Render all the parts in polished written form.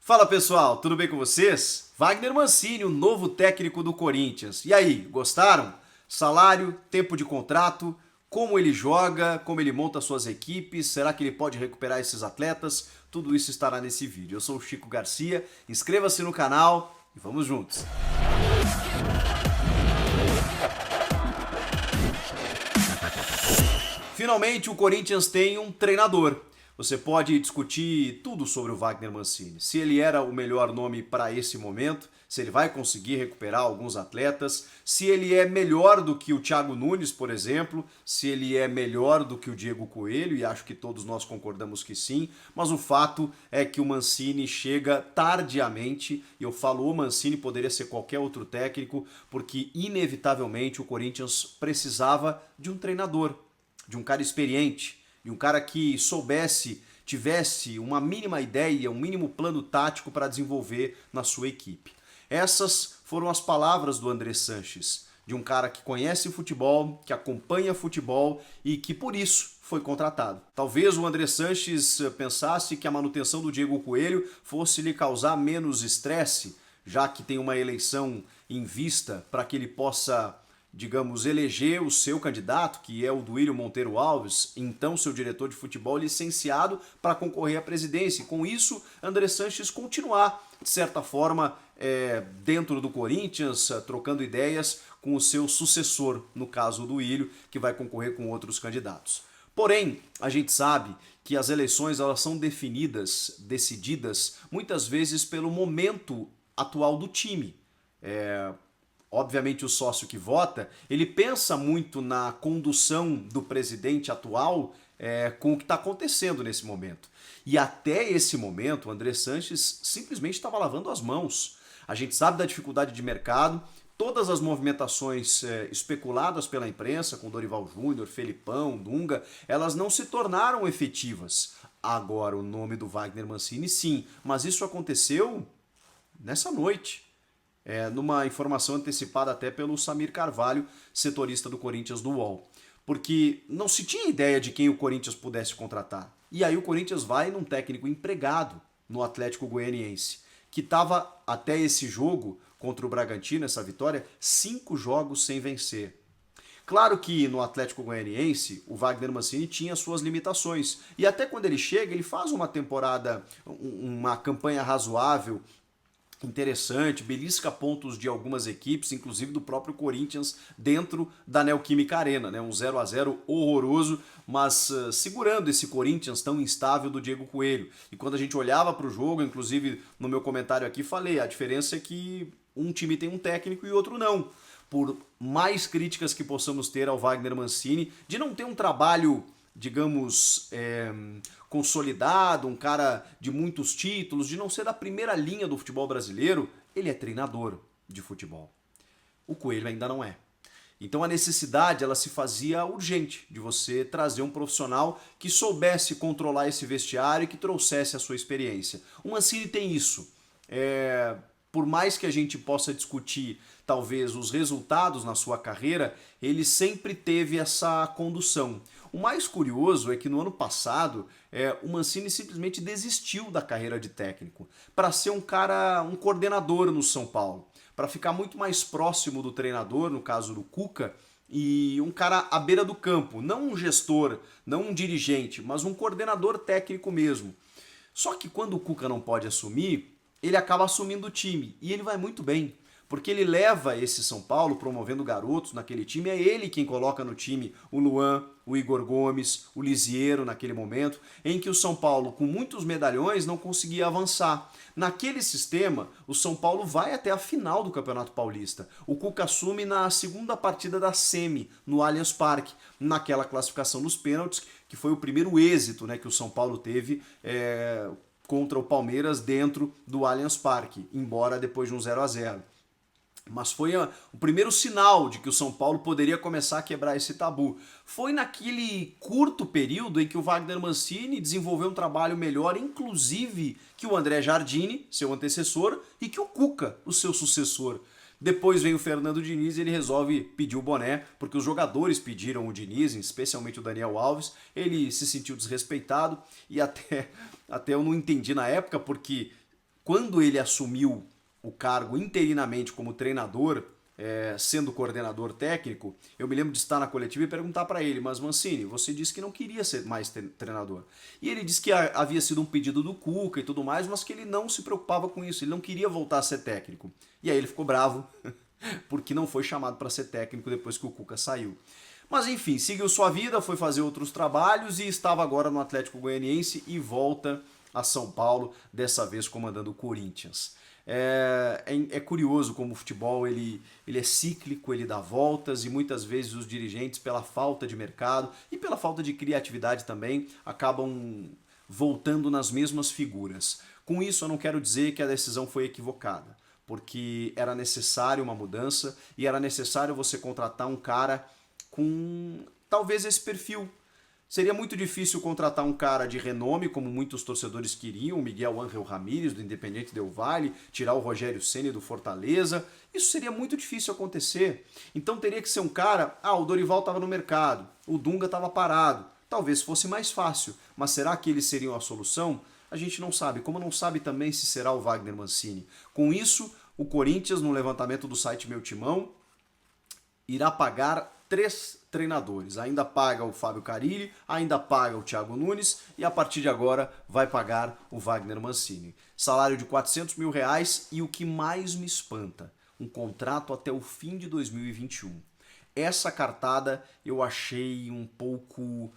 Fala pessoal, tudo bem com vocês? Wagner Mancini, o novo técnico do Corinthians. E aí, gostaram? Salário, tempo de contrato, como ele joga, como ele monta suas equipes, será que ele pode recuperar esses atletas? Tudo isso estará nesse vídeo. Eu sou o Chico Garcia, inscreva-se no canal e vamos juntos! Finalmente o Corinthians tem um treinador. Você pode discutir tudo sobre o Wagner Mancini. Se ele era o melhor nome para esse momento, se ele vai conseguir recuperar alguns atletas, se ele é melhor do que o Thiago Nunes, por exemplo, se ele é melhor do que o Diego Coelho, e acho que todos nós concordamos que sim, mas o fato é que o Mancini chega tardiamente, e eu falo o Mancini, poderia ser qualquer outro técnico, porque inevitavelmente o Corinthians precisava de um treinador, de um cara experiente, de um cara que tivesse uma mínima ideia, um mínimo plano tático para desenvolver na sua equipe. Essas foram as palavras do André Sanches, de um cara que conhece futebol, que acompanha futebol e que por isso foi contratado. Talvez o André Sanches pensasse que a manutenção do Diego Coelho fosse lhe causar menos estresse, já que tem uma eleição em vista para que ele possa, digamos, eleger o seu candidato, que é o Duílio Monteiro Alves, então seu diretor de futebol licenciado para concorrer à presidência. E com isso, André Sanches continuar, de certa forma, dentro do Corinthians, trocando ideias com o seu sucessor, no caso o Duílio, que vai concorrer com outros candidatos. Porém, a gente sabe que as eleições elas são decididas, muitas vezes pelo momento atual do time. Obviamente o sócio que vota, ele pensa muito na condução do presidente atual com o que está acontecendo nesse momento. E até esse momento, o André Sanches simplesmente estava lavando as mãos. A gente sabe da dificuldade de mercado, todas as movimentações especuladas pela imprensa, com Dorival Júnior, Felipão, Dunga, elas não se tornaram efetivas. Agora, o nome do Wagner Mancini, sim, mas isso aconteceu nessa noite. Numa informação antecipada até pelo Samir Carvalho, setorista do Corinthians do UOL. Porque não se tinha ideia de quem o Corinthians pudesse contratar. E aí o Corinthians vai num técnico empregado no Atlético Goianiense, que estava até esse jogo contra o Bragantino, essa vitória, 5 jogos sem vencer. Claro que no Atlético Goianiense o Wagner Mancini tinha suas limitações. E até quando ele chega, ele faz uma temporada, uma campanha razoável, interessante, belisca pontos de algumas equipes, inclusive do próprio Corinthians, dentro da Neoquímica Arena, né? Um 0-0 horroroso, mas segurando esse Corinthians tão instável do Diego Coelho. E quando a gente olhava para o jogo, inclusive no meu comentário aqui falei, a diferença é que um time tem um técnico e outro não. Por mais críticas que possamos ter ao Wagner Mancini, de não ter um trabalho, digamos, consolidado, um cara de muitos títulos, de não ser da primeira linha do futebol brasileiro, ele é treinador de futebol. O Coelho ainda não é. Então a necessidade ela se fazia urgente de você trazer um profissional que soubesse controlar esse vestiário e que trouxesse a sua experiência. O Mancini tem isso. Por mais que a gente possa discutir talvez os resultados na sua carreira, ele sempre teve essa condução. O mais curioso é que no ano passado o Mancini simplesmente desistiu da carreira de técnico para ser um coordenador no São Paulo, para ficar muito mais próximo do treinador, no caso do Cuca, e um cara à beira do campo, não um gestor, não um dirigente, mas um coordenador técnico mesmo. Só que quando o Cuca não pode assumir, ele acaba assumindo o time e ele vai muito bem. Porque ele leva esse São Paulo promovendo garotos naquele time, é ele quem coloca no time o Luan, o Igor Gomes, o Lisiero naquele momento, em que o São Paulo, com muitos medalhões, não conseguia avançar. Naquele sistema, o São Paulo vai até a final do Campeonato Paulista. O Cuca assume na segunda partida da Semi, no Allianz Parque, naquela classificação nos pênaltis, que foi o primeiro êxito, né, que o São Paulo teve contra o Palmeiras dentro do Allianz Parque, embora depois de um 0-0. Mas foi o primeiro sinal de que o São Paulo poderia começar a quebrar esse tabu. Foi naquele curto período em que o Wagner Mancini desenvolveu um trabalho melhor, inclusive que o André Jardine, seu antecessor, e que o Cuca, o seu sucessor. Depois vem o Fernando Diniz e ele resolve pedir o boné, porque os jogadores pediram o Diniz, especialmente o Daniel Alves. Ele se sentiu desrespeitado e até eu não entendi na época, porque quando ele assumiu o cargo interinamente como treinador, sendo coordenador técnico, eu me lembro de estar na coletiva e perguntar para ele, mas Mancini, você disse que não queria ser mais treinador. E ele disse que havia sido um pedido do Cuca e tudo mais, mas que ele não se preocupava com isso, ele não queria voltar a ser técnico. E aí ele ficou bravo, porque não foi chamado para ser técnico depois que o Cuca saiu. Mas enfim, seguiu sua vida, foi fazer outros trabalhos e estava agora no Atlético Goianiense e volta a São Paulo, dessa vez comandando o Corinthians. É curioso como o futebol ele é cíclico, ele dá voltas e muitas vezes os dirigentes, pela falta de mercado e pela falta de criatividade também, acabam voltando nas mesmas figuras. Com isso eu não quero dizer que a decisão foi equivocada, porque era necessário uma mudança e era necessário você contratar um cara com talvez esse perfil. Seria muito difícil contratar um cara de renome, como muitos torcedores queriam, o Miguel Ángel Ramírez, do Independiente Del Valle, tirar o Rogério Ceni do Fortaleza. Isso seria muito difícil acontecer. Então teria que ser um cara, o Dorival estava no mercado, o Dunga estava parado. Talvez fosse mais fácil, mas será que eles seriam a solução? A gente não sabe, como não sabe também se será o Wagner Mancini. Com isso, o Corinthians, no levantamento do site Meu Timão, irá pagar 3 treinadores. Ainda paga o Fábio Carille, ainda paga o Thiago Nunes e a partir de agora vai pagar o Wagner Mancini. Salário de R$400 mil e o que mais me espanta, um contrato até o fim de 2021. Essa cartada eu achei um pouco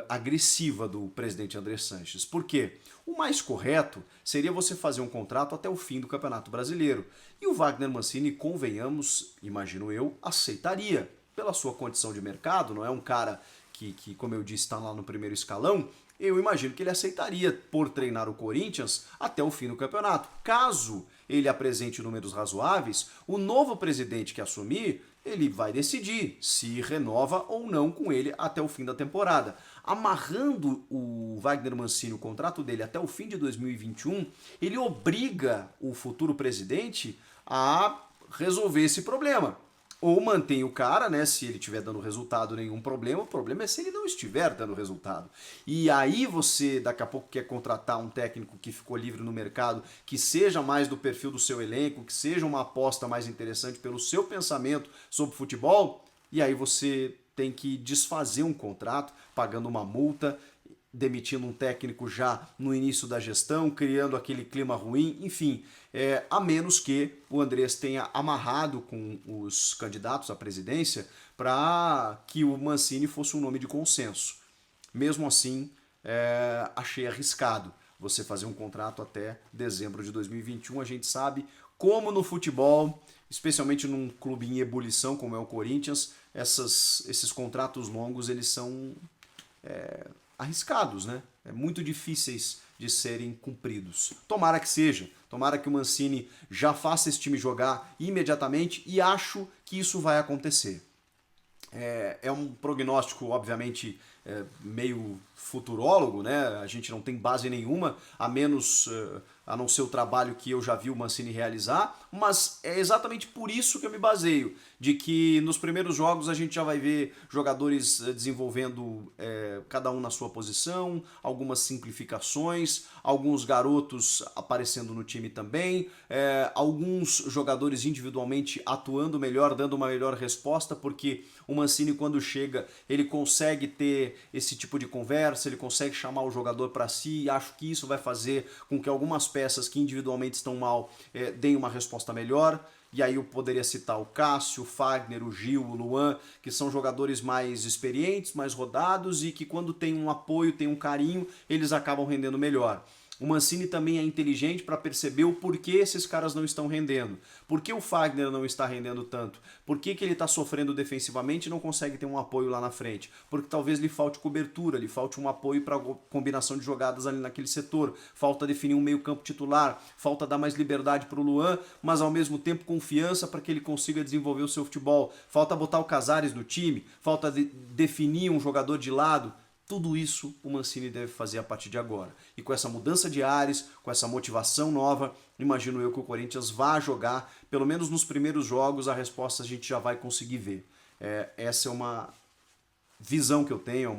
agressiva do presidente André Sanches. Por quê? O mais correto seria você fazer um contrato até o fim do Campeonato Brasileiro. E o Wagner Mancini, convenhamos, imagino eu, aceitaria. Pela sua condição de mercado, não é um cara que como eu disse, está lá no primeiro escalão, eu imagino que ele aceitaria por treinar o Corinthians até o fim do campeonato. Caso ele apresente números razoáveis, o novo presidente que assumir, ele vai decidir se renova ou não com ele até o fim da temporada. Amarrando o Wagner Mancini, o contrato dele até o fim de 2021, ele obriga o futuro presidente a resolver esse problema. Ou mantém o cara, né? Se ele estiver dando resultado, nenhum problema. O problema é se ele não estiver dando resultado. E aí você, daqui a pouco, quer contratar um técnico que ficou livre no mercado, que seja mais do perfil do seu elenco, que seja uma aposta mais interessante pelo seu pensamento sobre futebol, e aí você tem que desfazer um contrato, pagando uma multa, demitindo um técnico já no início da gestão, criando aquele clima ruim, enfim, a menos que o Andrés tenha amarrado com os candidatos à presidência para que o Mancini fosse um nome de consenso. Mesmo assim, achei arriscado você fazer um contrato até dezembro de 2021. A gente sabe como no futebol, especialmente num clube em ebulição como é o Corinthians, esses contratos longos eles são arriscados, né? Muito difíceis de serem cumpridos. Tomara que seja. Tomara que o Mancini já faça esse time jogar imediatamente e acho que isso vai acontecer. É um prognóstico, obviamente, meio futurólogo, né? A gente não tem base nenhuma, a não ser o trabalho que eu já vi o Mancini realizar, mas é exatamente por isso que eu me baseio, de que nos primeiros jogos a gente já vai ver jogadores desenvolvendo cada um na sua posição, algumas simplificações, alguns garotos aparecendo no time também, alguns jogadores individualmente atuando melhor, dando uma melhor resposta, porque o Mancini, quando chega, ele consegue ter esse tipo de conversa, ele consegue chamar o jogador para si, e acho que isso vai fazer com que algumas peças que individualmente estão mal deem uma resposta melhor. E aí eu poderia citar o Cássio, o Fagner, o Gil, o Luan, que são jogadores mais experientes, mais rodados e que quando tem um apoio, tem um carinho, eles acabam rendendo melhor. O Mancini também é inteligente para perceber o porquê esses caras não estão rendendo. Por que o Fagner não está rendendo tanto? Por que ele está sofrendo defensivamente e não consegue ter um apoio lá na frente? Porque talvez lhe falte cobertura, lhe falte um apoio para combinação de jogadas ali naquele setor. Falta definir um meio campo titular, falta dar mais liberdade para o Luan, mas ao mesmo tempo confiança para que ele consiga desenvolver o seu futebol. Falta botar o Casares no time, falta definir um jogador de lado. Tudo isso o Mancini deve fazer a partir de agora. E com essa mudança de ares, com essa motivação nova, imagino eu que o Corinthians vá jogar, pelo menos nos primeiros jogos, a resposta a gente já vai conseguir ver. Essa é uma visão que eu tenho,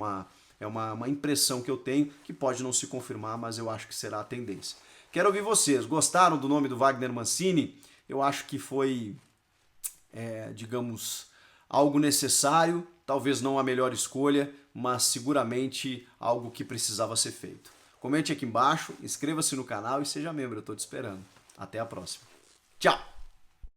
é uma impressão que eu tenho, que pode não se confirmar, mas eu acho que será a tendência. Quero ouvir vocês. Gostaram do nome do Wagner Mancini? Eu acho que foi, digamos, algo necessário, talvez não a melhor escolha, mas seguramente algo que precisava ser feito. Comente aqui embaixo, inscreva-se no canal e seja membro, eu estou te esperando. Até a próxima. Tchau!